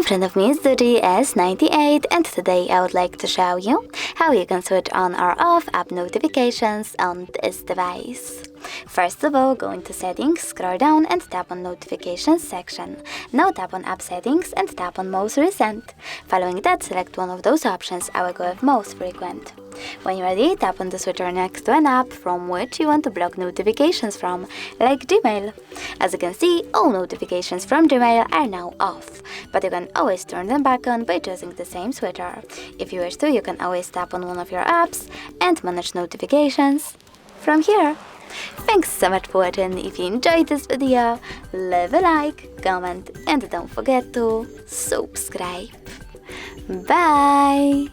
front of me is DOOGEE S98, and today I would like to show you how you can switch on or off app notifications on this device. First of all, go into Settings, scroll down and tap on Notifications section. Now tap on App Settings and tap on Most Recent. Following that, select one of those options. I will go with Most Frequent. When you're ready, tap on the switcher next to an app from which you want to block notifications from, like Gmail. As you can see, all notifications from Gmail are now off, but you can always turn them back on by choosing the same switcher. If you wish to, you can always tap on one of your apps and manage notifications from here. Thanks so much for watching. If you enjoyed this video, leave a like, comment, and don't forget to subscribe. Bye!